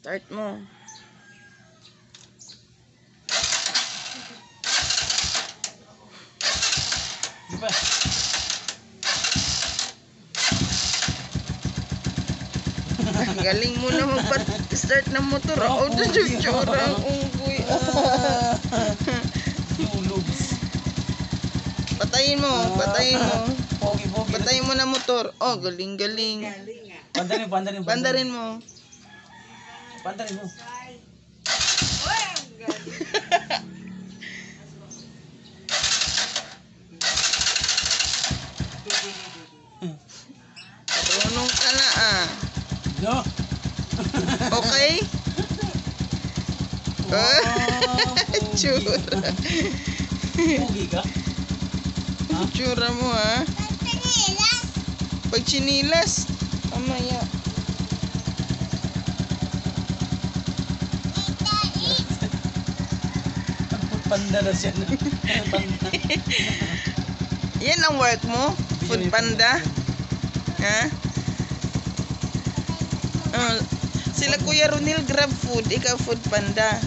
Start mo. Diba? Galing mo na mag-start ng motor. Oh, tsura ang unggoy. Patayin mo, patayin mo. Pogi. Patayin mo na motor. Oh, galing. Pandarin mo. Pandarin mo. Marunong ka na ah. No. Okay? Tsura. Pogi ka? Tsura mo ha. Pag chinilas. Amaya. Panda na siya. Panda. Yan ang work mo? Food panda? Ha? Sila Kuya Ronil grab food, ikaw food panda.